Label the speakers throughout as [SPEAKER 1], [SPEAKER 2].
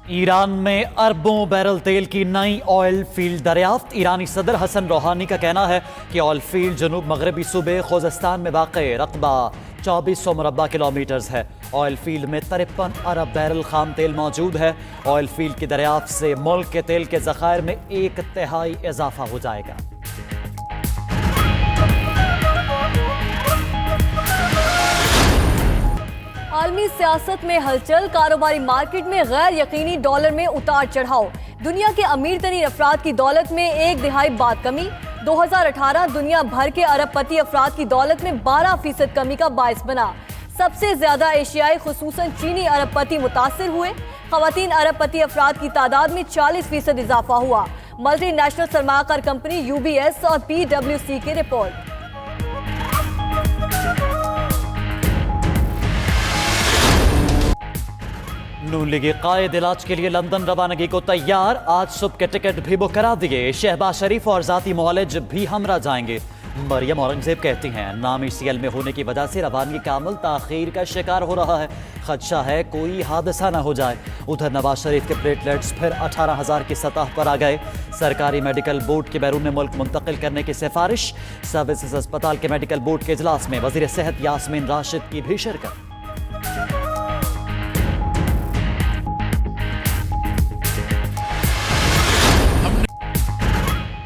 [SPEAKER 1] ایران میں اربوں بیرل تیل کی نئی آئل فیلڈ دریافت۔ ایرانی صدر حسن روحانی کا کہنا ہے کہ آئل فیلڈ جنوب مغربی صوبے خوزستان میں واقع رقبہ 2400 مربع کلومیٹرز ہے۔ آئل فیلڈ میں 53 ارب بیرل خام تیل موجود ہے۔ آئل فیلڈ کی دریافت سے ملک کے تیل کے ذخائر میں 1/3 اضافہ ہو جائے گا۔
[SPEAKER 2] عالمی سیاست میں ہلچل، کاروباری مارکیٹ میں غیر یقینی ڈالر میں اتار چڑھاؤ۔ دنیا کے امیر ترین افراد کی دولت میں 1/2 بعد کمی۔ 2018 دنیا بھر کے ارب پتی افراد کی دولت میں 12% کمی کا باعث بنا۔ سب سے زیادہ ایشیائی خصوصاً چینی ارب پتی متاثر ہوئے۔ خواتین ارب پتی افراد کی تعداد میں 40% اضافہ ہوا۔ ملٹی نیشنل سرمایہ کار کمپنی UBS اور PwC کی رپورٹ۔
[SPEAKER 1] نون لیگی قائد علاج کے لیے لندن روانگی کو تیار۔ آج صبح کے ٹکٹ بھی بک کرا دیے۔ شہباز شریف اور ذاتی معالج بھی ہمراہ جائیں گے۔ مریم اورنگزیب کہتی ہیں نامی CL میں ہونے کی وجہ سے روانگی کا عمل تاخیر کا شکار ہو رہا ہے، خدشہ ہے کوئی حادثہ نہ ہو جائے۔ ادھر نواز شریف کے پلیٹلیٹس پھر 18,000 کی سطح پر آ گئے۔ سرکاری میڈیکل بورڈ کے بیرون ملک منتقل کرنے کی سفارش۔ سروسز اسپتال کے میڈیکل بورڈ کے اجلاس میں وزیر صحت یاسمین راشد کی بھی شرکت۔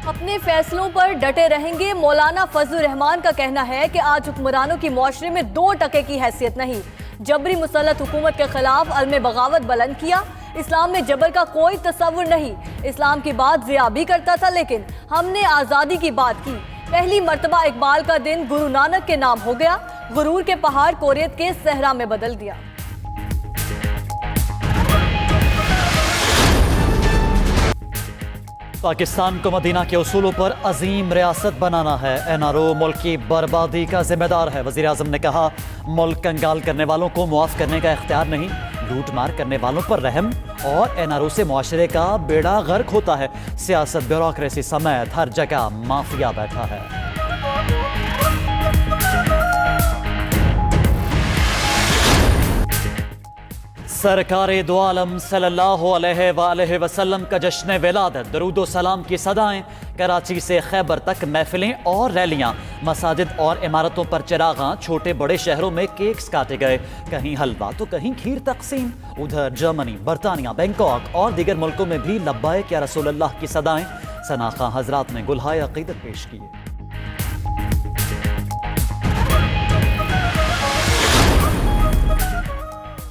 [SPEAKER 2] اپنے فیصلوں پر ڈٹے رہیں گے۔ مولانا فضل الرحمان کا کہنا ہے کہ آج حکمرانوں کی معاشرے میں 2% کی حیثیت نہیں۔ جبری مسلط حکومت کے خلاف علم بغاوت بلند کیا۔ اسلام میں جبر کا کوئی تصور نہیں۔ اسلام کی بات ضیاء بھی کرتا تھا لیکن ہم نے آزادی کی بات کی۔ پہلی مرتبہ اقبال کا دن گرو نانک کے نام ہو گیا۔ غرور کے پہاڑ کوریت کے صحرا میں بدل دیا۔
[SPEAKER 1] پاکستان کو مدینہ کے اصولوں پر عظیم ریاست بنانا ہے۔ NRO ملک کی بربادی کا ذمہ دار ہے۔ وزیر اعظم نے کہا ملک کنگال کرنے والوں کو معاف کرنے کا اختیار نہیں، لوٹ مار کرنے والوں پر رحم، اور NRO سے معاشرے کا بیڑا غرق ہوتا ہے۔ سیاست بیوروکریسی سمیت ہر جگہ مافیا بیٹھا ہے۔ سرکار دو عالم صلی اللہ علیہ وآلہ وسلم کا جشن ولادت، درود و سلام کی صدائیں۔ کراچی سے خیبر تک محفلیں اور ریلیاں، مساجد اور عمارتوں پر چراغاں، چھوٹے بڑے شہروں میں کیکس کاٹے گئے، کہیں حلوہ تو کہیں کھیر تقسیم۔ ادھر جرمنی، برطانیہ، بینکاک اور دیگر ملکوں میں بھی لبیک یا رسول اللہ کی صدائیں۔ ثنا خاں حضرات نے گلہائے عقیدت پیش کیے۔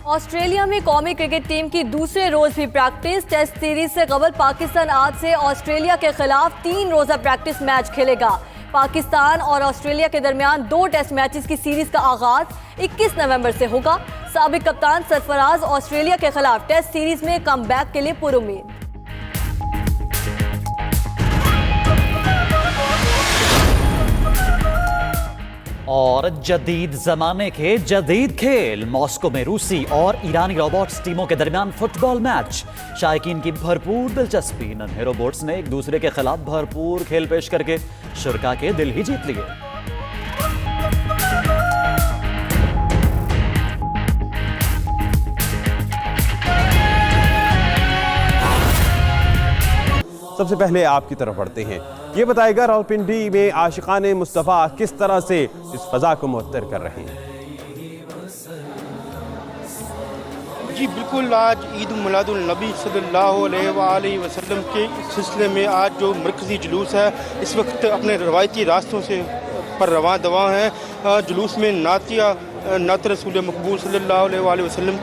[SPEAKER 2] آسٹریلیا میں قومی کرکٹ ٹیم کی دوسرے روز بھی پریکٹس۔ ٹیسٹ سیریز سے قبل پاکستان آج سے آسٹریلیا کے خلاف 3 روزہ پریکٹس میچ کھیلے گا۔ پاکستان اور آسٹریلیا کے درمیان 2 ٹیسٹ میچز کی سیریز کا آغاز 21 نومبر سے ہوگا۔ سابق کپتان سرفراز آسٹریلیا کے خلاف ٹیسٹ سیریز میں کم بیک کے لیے پرامید۔
[SPEAKER 1] اور جدید زمانے کے جدید کھیل، ماسکو میں روسی اور ایرانی روبوٹس ٹیموں کے درمیان فٹ بال میچ۔ شائقین کی بھرپور دلچسپی، ننھے روبوٹس نے ایک دوسرے کے خلاف بھرپور کھیل پیش کر کے شرکاء کے دل ہی جیت لیے۔
[SPEAKER 3] سب سے پہلے آپ کی طرف بڑھتے ہیں، یہ بتائے گا راولپنڈی میں عاشقان مصطفیٰ کس طرح سے اس فضا کو معطر کر رہے ہیں؟
[SPEAKER 4] جی بالکل، آج عید میلاد النبی صلی اللہ علیہ وآلہ وسلم کے سلسلے میں آج جو مرکزی جلوس ہے اس وقت اپنے روایتی راستوں سے پر رواں دواں ہے۔ جلوس میں نعت رسول مقبول صلی اللہ علیہ وآلہ وسلم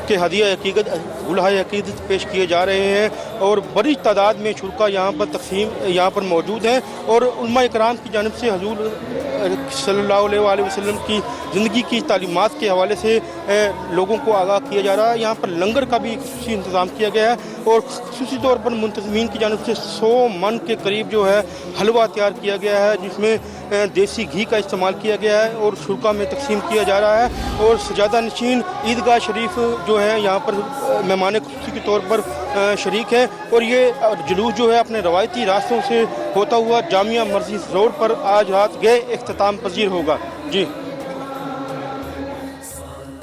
[SPEAKER 4] کے ہدیہ عقیدت، گلہائے عقیدت پیش کیے جا رہے ہیں، اور بڑی تعداد میں شرکاء یہاں پر موجود ہیں، اور علماء اکرام کی جانب سے حضور صلی اللہ علیہ وآلہ وسلم کی زندگی کی تعلیمات کے حوالے سے لوگوں کو آگاہ کیا جا رہا ہے۔ یہاں پر لنگر کا بھی خصوصی انتظام کیا گیا ہے، اور خصوصی طور پر منتظمین کی جانب سے 100 من کے قریب جو ہے حلوہ تیار کیا گیا ہے، جس میں دیسی گھی کا استعمال کیا گیا ہے اور شرکاء میں تقسیم کیا جا رہا ہے۔ اور سجادہ نشین عیدگاہ شریف جو ہے یہاں پر مہمان خصوصی کے طور پر شریک ہے، اور یہ جلوس جو ہے اپنے روایتی راستوں سے ہوتا ہوا جامعہ مسجد روڈ پر آج رات گئے اختتام پذیر ہوگا۔ جی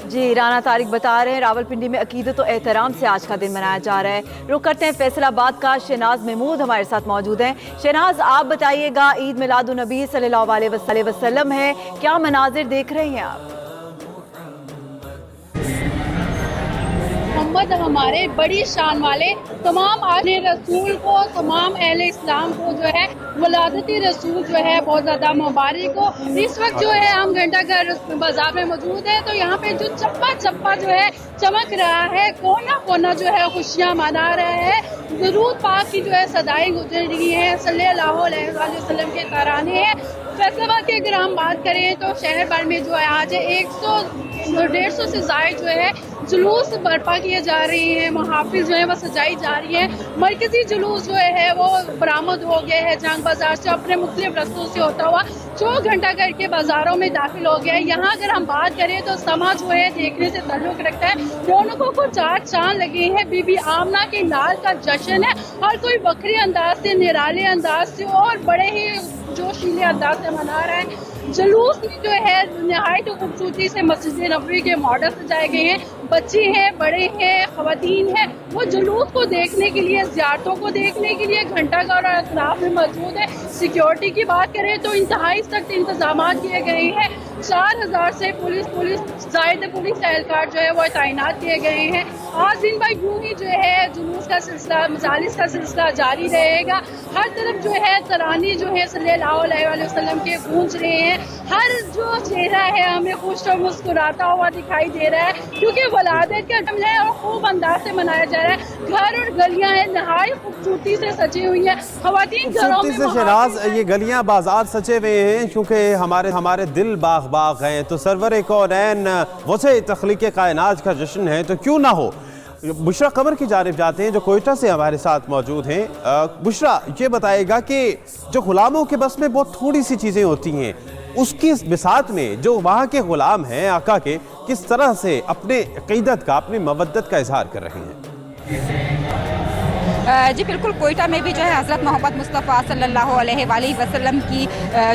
[SPEAKER 2] जी, राना तारिक बता रहे हैं रावलपिंडी में अकीदत और एहतराम से आज का दिन मनाया जा रहा है। रुक करते हैं फैसलाबाद का, शहनाज महमूद हमारे साथ मौजूद हैं। शहनाज, आप बताइएगा, ईद मिलादुन नबी सल्लल्लाहु अलैहि वसल्लम है, क्या मनाजिर देख रही हैं आप?
[SPEAKER 5] मोहम्मद हमारे बड़ी शान वाले तमाम आले रसूल को, तमाम अहले इस्लाम को जो है वलादती रसूल जो है बहुत ज़्यादा मुबारक हो। इस वक्त जो है हम घंटाघर बाजार में मौजूद है, तो यहाँ पे जो चप्पा चप्पा जो है चमक रहा है, कोना कोना जो है खुशियाँ मना रहा है। दरूद पाक की जो है सदाएं गुजर रही हैं, सल्लल्लाहु अलैहि वसल्लम के तराने हैं। फैसलाबाद की अगर हम बात करें तो शहर भर में जो है आज 100-150 से ज़ायद जो है जुलूस बर्पा किए जा रहे हैं, मुहाफिज जो है वो सजाई जा रही है। मरकजी जुलूस जो है वो बरामद हो गया है, जंग बाजार से अपने मुख्तलिफ रस्तों से होता हुआ चौक घंटाघर के बाजारों में दाखिल हो गया है। यहाँ अगर हम बात करें तो समा जो है देखने से ताल्लुक रखता है, रौनकों को चार चांद लगे हैं। बीबी आमना के लाल का जश्न है, हर कोई बखरी अंदाज से, निराले अंदाज से और बड़े ही जोशीले अंदाज से मना रहा है। जुलूस में जो है नहायत खूबसूरती से मस्जिद नबवी के मॉडल सजाए गए हैं। बच्चे हैं, बड़े हैं, ख़वातीन हैं, वो जुलूस को देखने के लिए, ज़ियारतों को देखने के लिए घंटाघर और अतराफ में मौजूद है। सिक्योरिटी की बात करें तो इंतहाई सख्त इंतजाम किए गए हैं। 4000 से ज़ायद पुलिस एहलकार जो है वो तैनात किए गए हैं। आज दिन भर यूँ ही जो है जुलूस का सिलसिला, मजालिस का सिलसिला जारी रहेगा। हर तरफ जो है तरानी जो है सल्लल्लाहु अलैहि वसल्लम के गूंज रहे हैं। हर जो चेहरा है हमें खुश और मुस्कुराता हुआ दिखाई दे रहा है, क्योंकि वलादत का दिन है और खूब अंदाज से मनाया जा रहा है। घर और गलियां हैं नहायत खूबसूरती से सजी हुई हैं। ख़वातीन घरों में
[SPEAKER 3] शहनाज, ये गलियां बाजार सजे हुए हैं क्योंकि हमारे दिल बाग बाग हैं, तो सरवर कौनैन वसे तख्लीक कायनात का जश्न है, तो क्यों ना हो। बुशरा कमर की जानिब जाते हैं जो कोयटा से हमारे साथ मौजूद हैं। बुशरा, ये बताएगा कि जो गुलामों के बस में बहुत थोड़ी सी चीज़ें होती हैं, उसकी बिसात में जो वहाँ के गुलाम हैं आका के, किस तरह से अपने अक़ीदत का, अपनी मवद्दत का इजहार कर रहे हैं।
[SPEAKER 6] जी बिल्कुल, कोयटा में भी जो है हज़रत मोहम्मद मुस्तफ़ा सल्लल्लाहु अलैहि वसल्लम की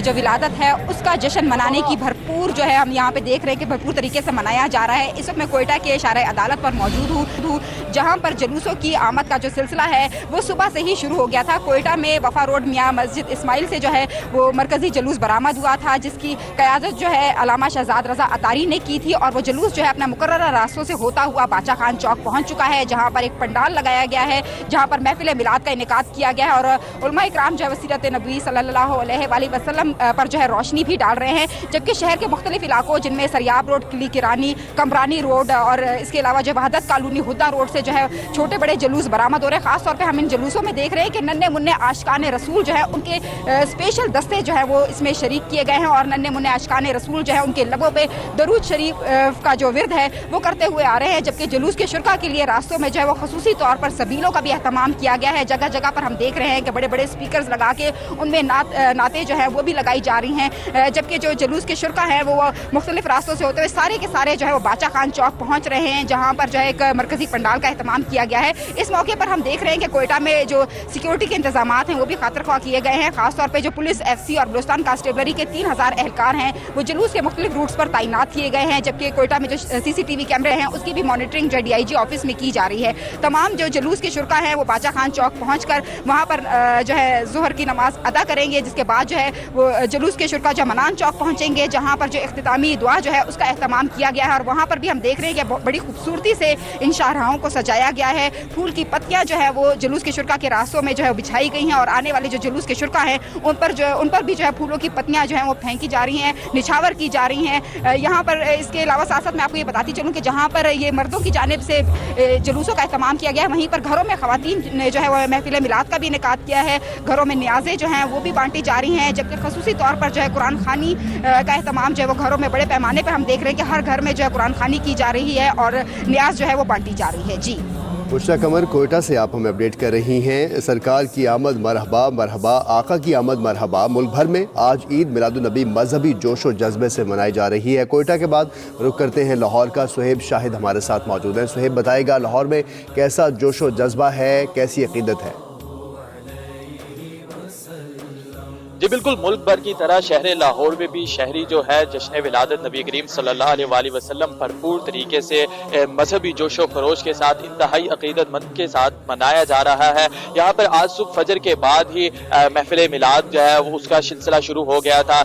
[SPEAKER 6] जो विलादत है उसका जश्न मनाने की भरपूर जो है हम यहाँ पे देख रहे हैं कि भरपूर तरीके से मनाया जा रहा है। इस वक्त मैं कोयटा के इशारे अदालत पर मौजूद हूँ, जहाँ पर जुलूसों की आमद का जो सिलसिला है वो सुबह से ही शुरू हो गया था। कोयटा में वफा रोड मियाँ मस्जिद इस्माइल से जो है वो मरकज़ी जुलूस बरामद हुआ था, जिसकी क़यादत जो है अलामा शहजाद रज़ा अतारी ने की थी, और वो जुलूस जो है अपना मुकर्रर रास्तों से होता हुआ बाचा खान चौक पहुँच चुका है, जहाँ पर एक पंडाल लगाया गया है, जहाँ पर महफिल मिलाद का इनेकाद किया गया है। और उलमा इकराम जो है सीरत नबी सल्लल्लाहु अलैहि वसल्लम पर जो है रोशनी भी डाल रहे हैं। जबकि शहर के मुख्तलिफ इलाकों जिनमें सरियाब रोड, किली किरानी, कमरानी रोड और इसके अलावा जो वहदत कॉलोनी, हुद्दा रोड से जो है छोटे बड़े जुलूस बरामद हो रहे हैं। खासतौर पर हम इन जुलूसों में देख रहे हैं कि नन्हे मुन्ने आशिकाने रसूल जो है उनके स्पेशल दस्ते जो है वो इसमें शरीक किए गए हैं, और नन्हे मुन्ने आशिकाने रसूल जो है उनके लबों पे दरूद शरीफ का जो विरद है वो करते हुए आ रहे हैं। जबकि जुलूस के शुरका के लिए रास्तों में जो है वो खसूसी तौर पर सबीलों का भी एहतमाम किया गया है। जगह जगह पर हम देख रहे हैं कि बड़े बड़े स्पीकर्स लगा के उनमें नाते जो है वो भी लगाई जा रही हैं। जबकि जो जुलूस के शुरका हैं वो मुख्तलिफ रास्तों से होते हुए सारे के सारे जो है वो बाचा खान चौक पहुंच रहे हैं, जहां पर जो है एक मरकजी पंडाल का एहतमाम किया गया है। इस मौके पर हम देख रहे हैं कि कोयटा में जो सिक्योरिटी के इंतजाम हैं वो भी खातिरख्वाह किए गए हैं। खासतौर पर जो पुलिस, FC और बलूचिस्तान कांस्टेबलरी के 3000 एहलकार हैं वो जुलूस के मुख्तलिफ रूट्स पर तैनात किए गए हैं। जबकि कोयटा में जो CCTV कैमरे हैं उसकी भी मॉनिटरिंग जो DIG ऑफिस में की जा रही है। तमाम जो जुलूस के शुरका हैं वो बाचा खान चौक पहुँच कर वहाँ पर जो है ज़ोहर की नमाज अदा करेंगे, जिसके बाद जो है वो जुलूस के शुरका जमनान चौक पहुँचेंगे, जहाँ पर जो इख्तितामी दुआ जो है उसका एहतमाम किया गया है। और वहाँ पर भी हम देख रहे हैं कि बड़ी खूबसूरती से इन शाहराहों को सजाया गया है। फूल की पत्तियाँ जो है वो जुलूस के शुरका के रास्तों में जो है बिछाई गई हैं, और आने वाले जो जुलूस के शुरका हैं उन पर भी जो है फूलों की पत्तियाँ जो हैं वो फेंकी जा रही हैं, निछावर की जा रही हैं। यहाँ पर इसके अलावा साथ साथ मैं आपको ये बताती चलूँ कि जहाँ पर ये मर्दों की जानिब से जुलूसों का एहतमाम किया गया है, वहीं पर घरों में ख़वातीन ने जो है वो महफिल मिलाद का भी इनेकाद किया है। घरों में न्याज़ें जो हैं वो भी बांटी जा रही हैं। जबकि खसूसी तौर पर जो है कुरान खानी का एहतमाम जो है वो घरों में बड़े पैमाने पर हम देख रहे हैं कि हर घर में जो है कुरान खानी की जा रही है और न्याज जो है वो बांटी जा रही है। जी
[SPEAKER 7] बुशरा कमर, कोयटा से आप हमें अपडेट कर रही हैं। सरकार की आमद मरहबा मरहबा, आका की आमद मरहबा। मुल्क भर में आज ईद मिलादुन्नबी मजहबी जोश और जज्बे से मनाई जा रही है। कोयटा के बाद रुख करते हैं लाहौर का। सुहेब शाहिद हमारे साथ मौजूद हैं। सुहेब, बताएगा लाहौर में कैसा जोश और जज्बा है, कैसी अकीदत है?
[SPEAKER 8] جی بالکل، ملک بھر کی طرح شہر لاہور میں بھی شہری جو ہے جشن ولادت نبی کریم صلی اللہ علیہ وآلہ وسلم بھرپور طریقے سے مذہبی جوش و خروش کے ساتھ، انتہائی عقیدت مند کے ساتھ منایا جا رہا ہے۔ یہاں پر آج صبح فجر کے بعد ہی محفل میلاد جو ہے اس کا سلسلہ شروع ہو گیا تھا۔